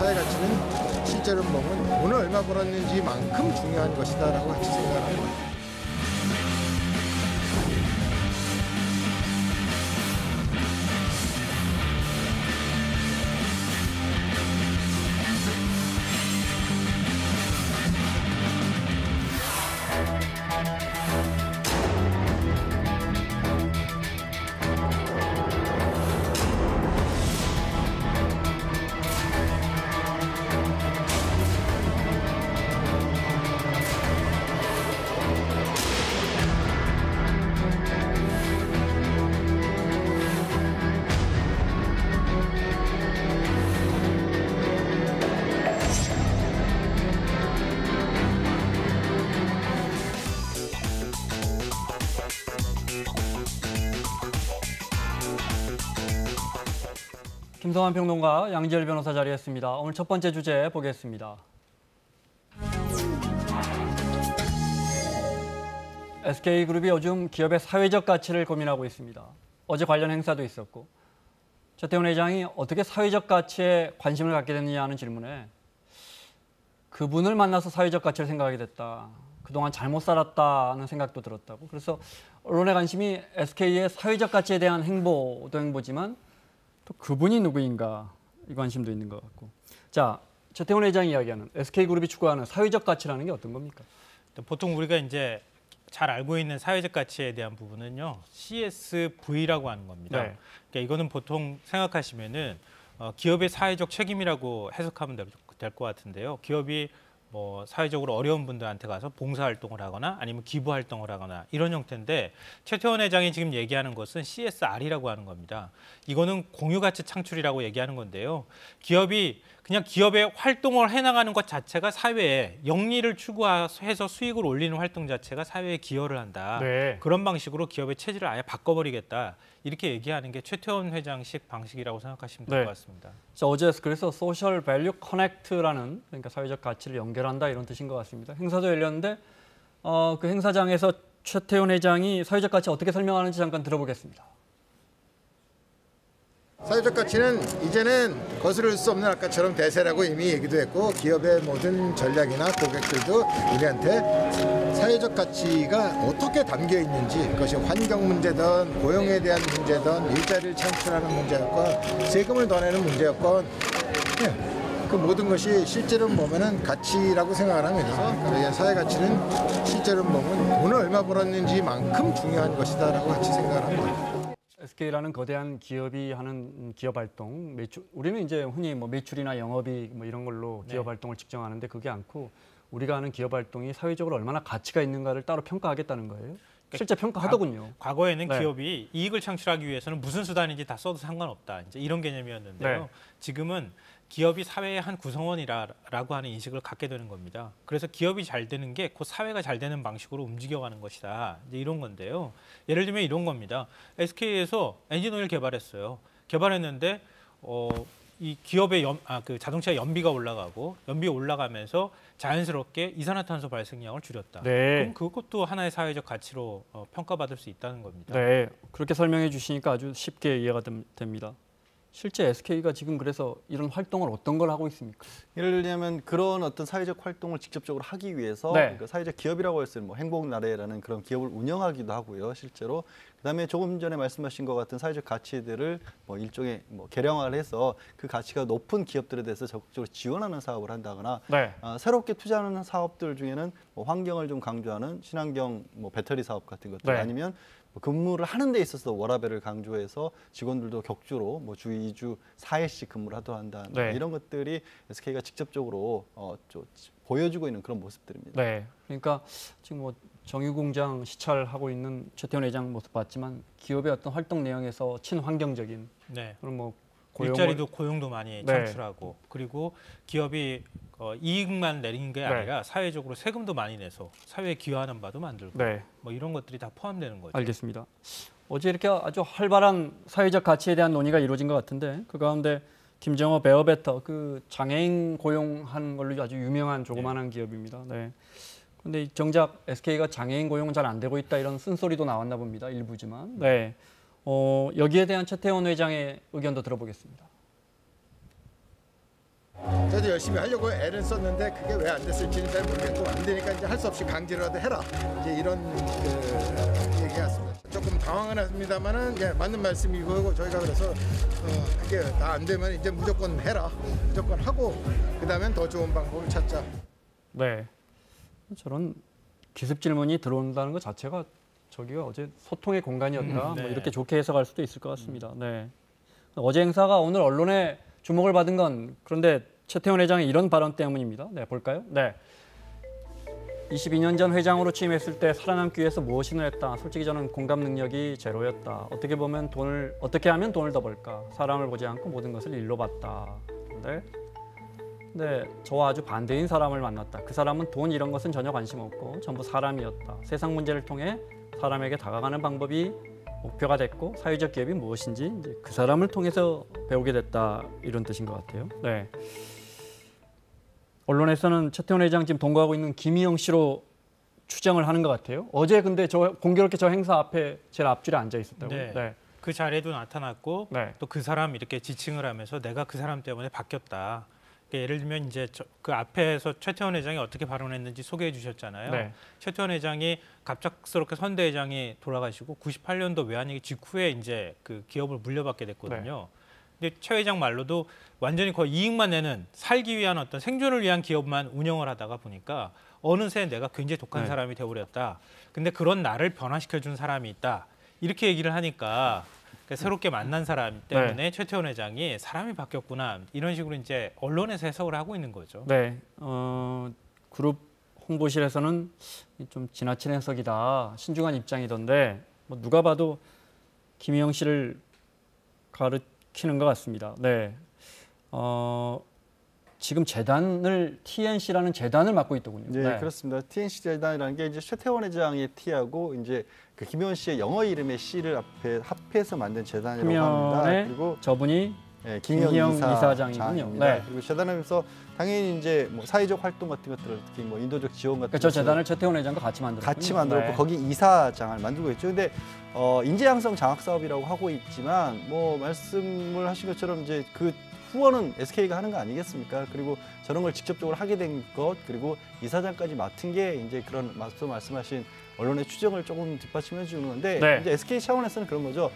사회 가치는 실제로 보면 돈을 얼마 벌었는지만큼 중요한 것이다라고 같이 생각하는 거예요. 김성환 평론가, 양지열 변호사 자리했습니다. 오늘 첫 번째 주제 보겠습니다. SK그룹이 요즘 기업의 사회적 가치를 고민하고 있습니다. 어제 관련 행사도 있었고, 최태원 회장이 어떻게 사회적 가치에 관심을 갖게 됐느냐 하는 질문에 그분을 만나서 사회적 가치를 생각하게 됐다. 그동안 잘못 살았다는 생각도 들었다고. 그래서 언론의 관심이 SK의 사회적 가치에 대한 행보도 행보지만 또 그분이 누구인가 이 관심도 있는 것 같고. 자, 최태원 회장이 이야기하는 SK그룹이 추구하는 사회적 가치라는 게 어떤 겁니까? 보통 우리가 이제 잘 알고 있는 사회적 가치에 대한 부분은요, CSV라고 하는 겁니다. 네. 그러니까 이거는 보통 생각하시면은 기업의 사회적 책임이라고 해석하면 될 것 같은데요. 기업이 뭐 사회적으로 어려운 분들한테 가서 봉사활동을 하거나 아니면 기부활동을 하거나 이런 형태인데, 최태원 회장이 지금 얘기하는 것은 CSR이라고 하는 겁니다. 이거는 공유가치 창출이라고 얘기하는 건데요. 기업이 그냥 기업의 활동을 해나가는 것 자체가 사회에 영리를 추구해서 수익을 올리는 활동 자체가 사회에 기여를 한다. 네. 그런 방식으로 기업의 체질을 아예 바꿔버리겠다. 이렇게 얘기하는 게 최태원 회장식 방식이라고 생각하시면 될 것 같습니다. 자, 어제 그래서 소셜 밸류 커넥트라는, 그러니까 사회적 가치를 연결한다 이런 뜻인 것 같습니다. 행사도 열렸는데 그 행사장에서 최태원 회장이 사회적 가치 어떻게 설명하는지 잠깐 들어보겠습니다. 사회적 가치는 이제는 거스를 수 없는 아까처럼 대세라고 이미 얘기도 했고, 기업의 모든 전략이나 고객들도 우리한테 사회적 가치가 어떻게 담겨 있는지, 그것이 환경 문제든 고용에 대한 문제든 일자리를 창출하는 문제였건 세금을 더 내는 문제였건, 그 모든 것이 실제로 보면은 가치라고 생각을 합니다. 그래서 사회 가치는 실제로 보면 돈을 얼마 벌었는지만큼 중요한 것이다라고 같이 생각을 합니다. SK라는 거대한 기업이 하는 기업 활동, 매출, 우리는 이제 흔히 뭐 매출이나 영업이익 뭐 이런 걸로 기업 활동을 측정하는데, 그게 않고 우리가 하는 기업 활동이 사회적으로 얼마나 가치가 있는가를 따로 평가하겠다는 거예요. 실제 평가하더군요. 과거에는 기업이 이익을 창출하기 위해서는 무슨 수단인지 다 써도 상관없다, 이제 이런 개념이었는데요. 지금은 기업이 사회의 한 구성원이라고 하는 인식을 갖게 되는 겁니다. 그래서 기업이 잘 되는 게 곧 사회가 잘 되는 방식으로 움직여가는 것이다, 이제 이런 건데요. 예를 들면 이런 겁니다. SK에서 엔진오일 개발했어요. 개발했는데 이 기업의 그 자동차 연비가 올라가고, 연비 올라가면서 자연스럽게 이산화탄소 발생량을 줄였다. 그럼 그것도 하나의 사회적 가치로 평가받을 수 있다는 겁니다. 네, 그렇게 설명해 주시니까 아주 쉽게 이해가 됩니다. 실제 SK가 지금 그래서 이런 활동을 어떤 걸 하고 있습니까? 예를 들면 그런 어떤 사회적 활동을 직접적으로 하기 위해서 그 사회적 기업이라고 했을 뭐 행복나래라는 그런 기업을 운영하기도 하고요, 실제로. 그다음에 조금 전에 말씀하신 것 같은 사회적 가치들을 뭐 일종의 뭐 개량화를 해서 그 가치가 높은 기업들에 대해서 적극적으로 지원하는 사업을 한다거나, 새롭게 투자하는 사업들 중에는 뭐 환경을 좀 강조하는 친환경 뭐 배터리 사업 같은 것들, 아니면 근무를 하는 데 있어서 워라밸을 강조해서 직원들도 격주로 뭐 주 2주 4회씩 근무를 하도록 한다는 이런 것들이 SK가 직접적으로 좀 보여주고 있는 그런 모습들입니다. 네, 그러니까 지금 뭐 정유공장 시찰하고 있는 최태원 회장 모습 봤지만, 기업의 어떤 활동 내용에서 친환경적인 그런 뭐 일자리도 고용도 많이 창출하고, 그리고 기업이 이익만 내리는 게 아니라 사회적으로 세금도 많이 내서 사회에 기여하는 바도 만들고, 뭐 이런 것들이 다 포함되는 거죠. 알겠습니다. 어제 이렇게 아주 활발한 사회적 가치에 대한 논의가 이루어진 것 같은데, 그 가운데 김정호 베어베터, 그 장애인 고용하는 걸로 아주 유명한 조그마한 기업입니다. 그런데 정작 SK가 장애인 고용은 잘 안 되고 있다, 이런 쓴소리도 나왔나 봅니다. 일부지만. 여기에 대한 최태원 회장의 의견도 들어보겠습니다. 열심히 하려고 애를 썼는데 그게 왜 안 됐을지는 잘 모르겠고 안 되니까 이제 할 수 없이 강제로라도 해라. 이제 이런 얘기 같습니다. 조금 당황은 합니다만은 예, 맞는 말씀이고 저희가 그래서 그게 다 안 되면 이제 무조건 해라. 무조건 하고 그다음엔 더 좋은 방법을 찾자. 네. 저런 기습 질문이 들어온다는 것 자체가 저기가 어제 소통의 공간이었다. 네. 뭐 이렇게 좋게 해석할 수도 있을 것 같습니다. 네. 어제 행사가 오늘 언론에 주목을 받은 건 그런데 최태원 회장의 이런 발언 때문입니다. 네, 볼까요? 네. 22년 전 회장으로 취임했을 때 살아남기 위해서 무엇이나 했다. 솔직히 저는 공감 능력이 제로였다. 어떻게 하면 돈을 더 벌까? 사람을 보지 않고 모든 것을 일로 봤다. 근데 저와 아주 반대인 사람을 만났다. 그 사람은 돈 이런 것은 전혀 관심 없고 전부 사람이었다. 세상 문제를 통해 사람에게 다가가는 방법이 목표가 됐고 사회적 기업이 무엇인지 이제 그 사람을 통해서 배우게 됐다. 이런 뜻인 것 같아요. 네. 언론에서는 최태원 회장 지금 동거하고 있는 김희영 씨로 추정을 하는 것 같아요. 어제 근데 공교롭게 저 행사 앞에 제일 앞줄에 앉아 있었다고요. 네. 네. 그 자리에도 나타났고 네. 또 그 사람 이렇게 지칭을 하면서 내가 그 사람 때문에 바뀌었다. 그러니까 예를 들면 이제 그 앞에서 최태원 회장이 어떻게 발언했는지 소개해 주셨잖아요. 네. 최태원 회장이 갑작스럽게 선대 회장이 돌아가시고 98년도 외환위기 직후에 이제 그 기업을 물려받게 됐거든요. 근데 최 회장 말로도 완전히 거의 이익만 내는 살기 위한 어떤 생존을 위한 기업만 운영을 하다가 보니까 어느새 내가 굉장히 독한 네. 사람이 되어버렸다. 근데 그런 나를 변화시켜준 사람이 있다. 이렇게 얘기를 하니까 그러니까 새롭게 만난 사람 때문에 최태원 회장이 사람이 바뀌었구나. 이런 식으로 이제 언론에서 해석을 하고 있는 거죠. 네. 그룹 홍보실에서는 좀 지나친 해석이다. 신중한 입장이던데 뭐 누가 봐도 김희영 씨를 가르치는 것 같습니다. 네. 지금 재단을 TNC라는 재단을 맡고 있더군요. 네, 그렇습니다. TNC 재단이라는 게 이제 최태원 회장의 T하고 이제 그 김희원 씨의 영어 이름의 C를 앞에 합해서 만든 재단이라고 합니다. 그리고 저분이 네, 김희영 이사장이군요. 네. 그리고 재단하면서 당연히 이제 뭐 사회적 활동 같은 것들을 특히 뭐 인도적 지원 같은 저 재단을 최태원 회장과 같이 만들었군요. 같이 만들었고 네. 거기 이사장을 만들고 있죠. 근데 인재 양성 장학 사업이라고 하고 있지만 뭐 말씀을 하신 것처럼 이제 그 후원은 SK가 하는 거 아니겠습니까? 그리고 저런 걸 직접적으로 하게 된 것 그리고 이사장까지 맡은 게 이제 그런 말씀하신 언론의 추정을 조금 뒷받침해 주는 건데 네. 이제 SK 차원에서는 그런 거죠.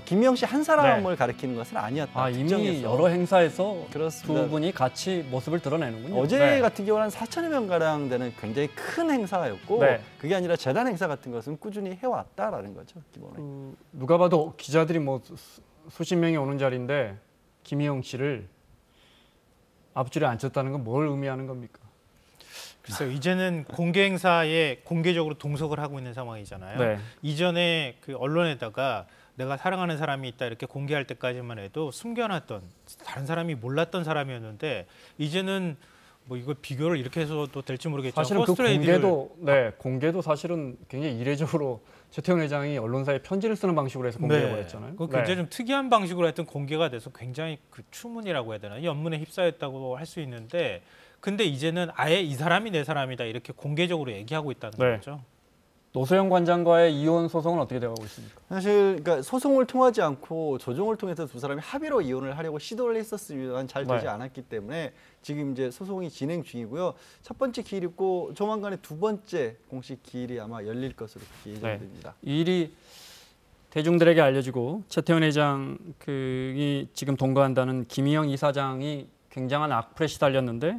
김희영 씨 한 사람을 가리키는 것은 아니었다. 이미 특정해서. 여러 행사에서 그렇습니다. 두 분이 같이 모습을 드러내는군요. 어제 네. 같은 경우는 4천여 명 가량 되는 굉장히 큰 행사였고 네. 그게 아니라 재단 행사 같은 것은 꾸준히 해왔다라는 거죠. 기본에. 누가 봐도 기자들이 뭐 수십 명이 오는 자리인데 김희영 씨를 앞줄에 앉혔다는 건 뭘 의미하는 겁니까? 글쎄요. 이제는 공개 행사에 공개적으로 동석을 하고 있는 상황이잖아요. 네. 이전에 그 언론에다가 내가 사랑하는 사람이 있다 이렇게 공개할 때까지만 해도 숨겨놨던 다른 사람이 몰랐던 사람이었는데 이제는 뭐 이걸 비교를 이렇게 해서도 될지 모르겠지만 사실은 그 공개도 사실은 굉장히 이례적으로 최태원 회장이 언론사에 편지를 쓰는 방식으로 해서 공개해버렸잖아요. 그 굉장히 좀 특이한 방식으로 하여튼 공개가 돼서 굉장히 그 추문이라고 해야 되나 연문에 휩싸였다고 할 수 있는데 근데 이제는 아예 이 사람이 내 사람이다 이렇게 공개적으로 얘기하고 있다는 거죠. 노소영 관장과의 이혼 소송은 어떻게 되어가고 있습니까? 사실 그러니까 소송을 통하지 않고 조정을 통해서 두 사람이 합의로 이혼을 하려고 시도를 했었지만 잘 되지 않았기 때문에 지금 이제 소송이 진행 중이고요. 첫 번째 기일이 있고 조만간에 두 번째 공식 기일이 아마 열릴 것으로 예정됩니다. 이 일이 대중들에게 알려지고 최태원 회장이 지금 동거한다는 김희영 이사장이 굉장한 악플에 시달렸는데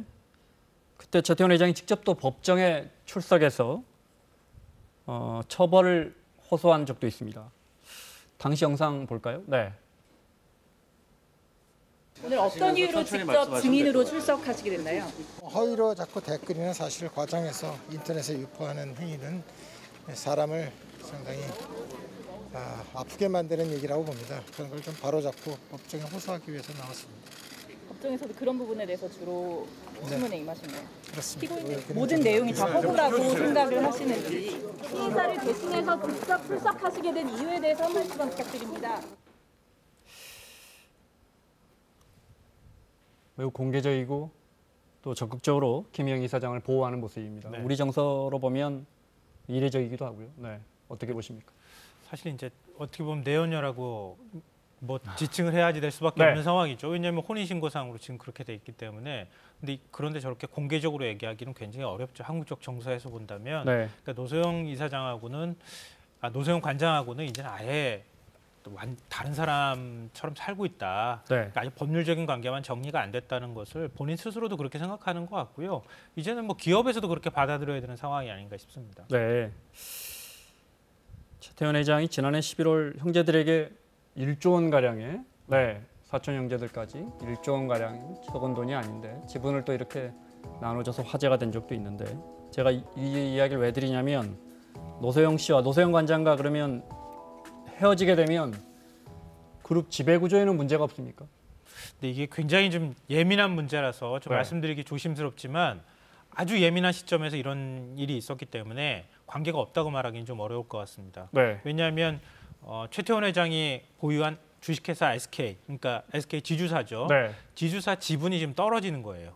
그때 최태원 회장이 직접 또 법정에 출석해서 처벌을 호소한 적도 있습니다. 당시 영상 볼까요? 네. 오늘 어떤 이유로 직접 증인으로 출석하시게 됐나요? 허위로 자꾸 댓글이나 사실을 과장해서 인터넷에 유포하는 행위는 사람을 상당히 아프게 만드는 얘기라고 봅니다. 그런 걸 좀 바로잡고 법정에 호소하기 위해서 나왔습니다. 법정에서도 그런 부분에 대해서 주로 질문에 임하시나요? 그렇습니다. 피고인들 모든 내용이 다 허구라고 생각을 하시는지 피의자를 대신해서 직접 출석하시게 된 이유에 대해서 한 말씀 부탁드립니다. 매우 공개적이고 또 적극적으로 김희영 이사장을 보호하는 모습입니다. 네. 우리 정서로 보면 이례적이기도 하고요. 네, 어떻게 보십니까? 사실 이제 어떻게 보면 내연녀라고 뭐 지칭을 해야지 될 수밖에 네. 없는 상황이죠. 왜냐하면 혼인신고상으로 지금 그렇게 돼 있기 때문에. 그런데 저렇게 공개적으로 얘기하기는 굉장히 어렵죠. 한국적 정서에서 본다면. 네. 그러니까 노소영 관장하고는 이제는 아예 다른 사람처럼 살고 있다. 네. 그러니까 아직 법률적인 관계만 정리가 안 됐다는 것을 본인 스스로도 그렇게 생각하는 것 같고요. 이제는 뭐 기업에서도 그렇게 받아들여야 되는 상황이 아닌가 싶습니다. 네. 최태원 회장이 지난해 11월 형제들에게 1조 원 가량의 사촌 형제들까지 1조 원 가량 적은 돈이 아닌데 지분을 또 이렇게 나눠줘서 화제가 된 적도 있는데 제가 이 이야기를 왜 드리냐면 노소영 씨와 노소영 관장과 그러면 헤어지게 되면 그룹 지배 구조에는 문제가 없습니까? 근데 이게 굉장히 좀 예민한 문제라서 좀 말씀드리기 조심스럽지만 아주 예민한 시점에서 이런 일이 있었기 때문에 관계가 없다고 말하기는 좀 어려울 것 같습니다. 네. 왜냐하면 최태원 회장이 보유한 주식회사 SK, 그러니까 SK 지주사죠. 네. 지주사 지분이 지금 떨어지는 거예요.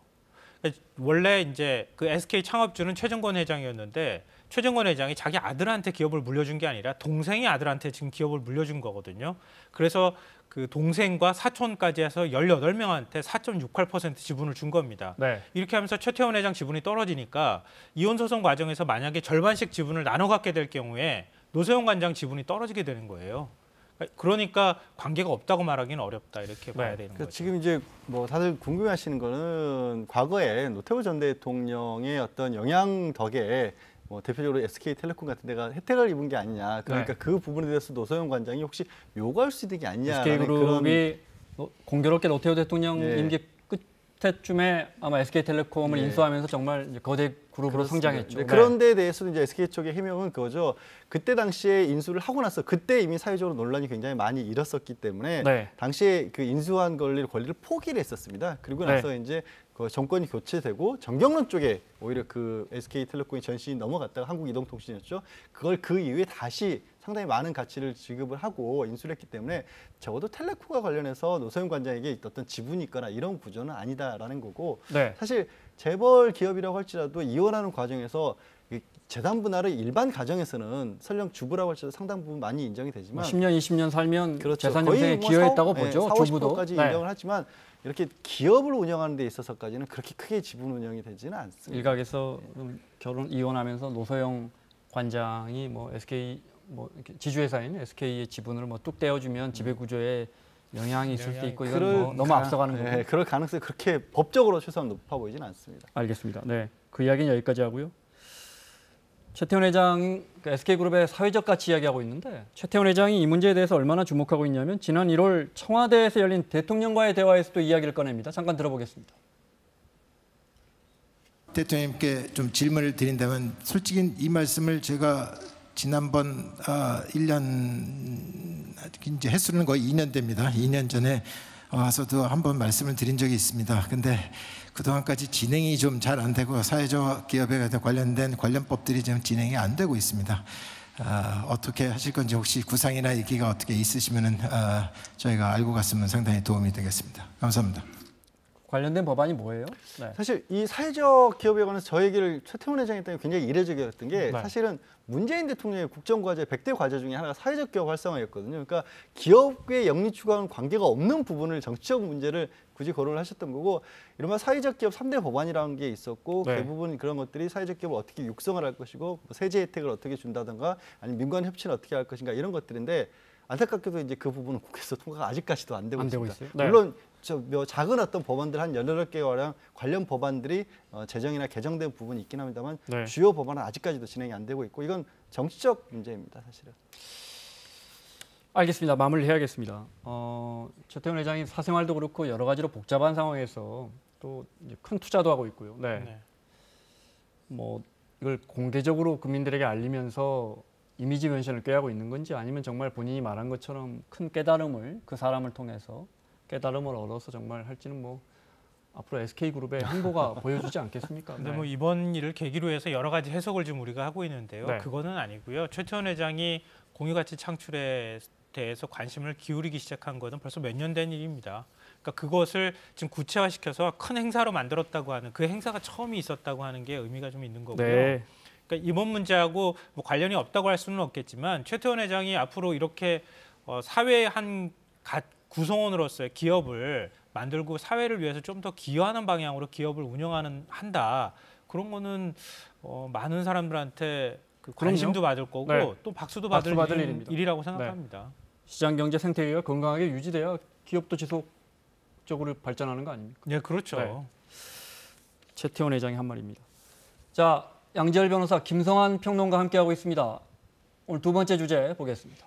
원래 이제 그 SK 창업주는 최정권 회장이었는데 최정권 회장이 자기 아들한테 기업을 물려준 게 아니라 동생이 아들한테 지금 기업을 물려준 거거든요. 그래서 그 동생과 사촌까지 해서 18명한테 4.68% 지분을 준 겁니다. 네. 이렇게 하면서 최태원 회장 지분이 떨어지니까 이혼 소송 과정에서 만약에 절반씩 지분을 나눠 갖게 될 경우에 노소영 관장 지분이 떨어지게 되는 거예요. 그러니까 관계가 없다고 말하기는 어렵다 이렇게 봐야 되는 거죠. 지금 이제 뭐 다들 궁금해하시는 거는 과거에 노태우 전 대통령의 어떤 영향 덕에 뭐 대표적으로 SK텔레콤 같은 데가 혜택을 입은 게 아니냐. 그러니까 그 부분에 대해서 노소영 관장이 혹시 요구할 수 있는 게 아니냐라는 SK그룹이 공교롭게 노태우 대통령 임기 끝에쯤에 아마 SK텔레콤을 인수하면서 정말 이제 거대 그룹으로 성장했죠. 네. 그런 데에 대해서는 이제 SK 쪽의 해명은 그거죠. 그때 당시에 인수를 하고 나서 그때 이미 사회적으로 논란이 굉장히 많이 일었었기 때문에 당시에 그 인수한 권리를 포기를 했었습니다. 그리고 나서 이제 그 정권이 교체되고 정경련 쪽에 오히려 그 SK텔레콤이 전신이 넘어갔다가 한국이동통신이었죠. 그걸 그 이후에 다시 상당히 많은 가치를 지급을 하고 인수를 했기 때문에 적어도 텔레코가 관련해서 노소영 관장에게 어떤 지분이 있거나 이런 구조는 아니다라는 거고 사실 재벌 기업이라고 할지라도 이혼하는 과정에서 재산 분할을 일반 가정에서는 설령 주부라고 할지라도 상당 부분 많이 인정이 되지만 10년, 20년 살면 재산 형성에 기여했다고 보죠. 40, 주부도. 50%까지 인정을 하지만 이렇게 기업을 운영하는 데 있어서까지는 그렇게 크게 지분 운영이 되지는 않습니다. 일각에서 이혼하면서 노소영 관장이 뭐 SK 지주회사인 SK의 지분을 뭐 뚝 떼어주면 지배 구조에 영향이 있을 수 있고 이건 뭐 너무 앞서가는 거고. 그럴 가능성이 그렇게 법적으로 최소한 높아 보이지는 않습니다. 알겠습니다. 네, 그 이야기는 여기까지 하고요. 최태원 회장 SK그룹의 사회적 가치 이야기하고 있는데 최태원 회장이 이 문제에 대해서 얼마나 주목하고 있냐면 지난 1월 청와대에서 열린 대통령과의 대화에서도 이야기를 꺼냅니다. 잠깐 들어보겠습니다. 대통령님께 좀 질문을 드린다면 솔직히 이 말씀을 제가 지난번 1년 이제 횟수는 거의 2년 됩니다. 2년 전에 와서도 한번 말씀을 드린 적이 있습니다. 근데 그동안까지 진행이 좀 잘 안 되고 사회적 기업에 관련된 관련법들이 좀 진행이 안 되고 있습니다. 어떻게 하실 건지 혹시 구상이나 얘기가 어떻게 있으시면은 저희가 알고 갔으면 상당히 도움이 되겠습니다. 감사합니다. 관련된 법안이 뭐예요? 사실 이 사회적 기업에 관해서 저 얘기를 최태원 회장이 때문에 굉장히 이례적이었던 게 사실은 문재인 대통령의 국정과제 100대 과제 중에 하나가 사회적 기업 활성화였거든요. 그러니까 기업의 영리 추구와는 관계가 없는 부분을 정치적 문제를 굳이 거론을 하셨던 거고 이른바 사회적 기업 3대 법안이라는 게 있었고 대부분 그런 것들이 사회적 기업을 어떻게 육성을 할 것이고 세제 혜택을 어떻게 준다든가 아니면 민관 협치를 어떻게 할 것인가 이런 것들인데 안타깝게도 이제 그 부분은 국회에서 통과가 아직까지도 안 되고 있습니다. 물론 작은 어떤 법안들 한 18개가량 관련 법안들이 제정이나 개정된 부분이 있긴 합니다만 주요 법안은 아직까지도 진행이 안 되고 있고 이건 정치적 문제입니다, 사실은. 알겠습니다. 마무리해야겠습니다. 최태원 회장이 사생활도 그렇고 여러 가지로 복잡한 상황에서 또 이제 큰 투자도 하고 있고요. 뭐 이걸 공개적으로 국민들에게 알리면서 이미지 변신을 꾀하고 있는 건지 아니면 정말 본인이 말한 것처럼 큰 깨달음을 그 사람을 통해서 깨달음을 얻어서 정말 할지는 뭐 앞으로 SK그룹의 행보가 보여주지 않겠습니까? 근데 뭐 이번 일을 계기로 해서 여러 가지 해석을 지금 우리가 하고 있는데요. 그거는 아니고요. 최태원 회장이 공유가치 창출에 대해서 관심을 기울이기 시작한 것은 벌써 몇 년 된 일입니다. 그러니까 그것을 지금 구체화시켜서 큰 행사로 만들었다고 하는 그 행사가 처음이 있었다고 하는 게 의미가 좀 있는 거고요. 그러니까 이번 문제하고 뭐 관련이 없다고 할 수는 없겠지만 최태원 회장이 앞으로 이렇게 사회의 한 구성원으로서의 기업을 만들고 사회를 위해서 좀 더 기여하는 방향으로 기업을 한다. 그런 거는 많은 사람들한테 관심도 받을 거고 네. 또 박수도 박수 받을 일입니다. 일이라고 생각합니다. 시장 경제 생태계가 건강하게 유지돼야 기업도 지속적으로 발전하는 거 아닙니까? 네, 그렇죠. 네. 최태원 회장의 한 말입니다. 자, 양지열 변호사, 김성환 평론가 함께하고 있습니다. 오늘 두 번째 주제 보겠습니다.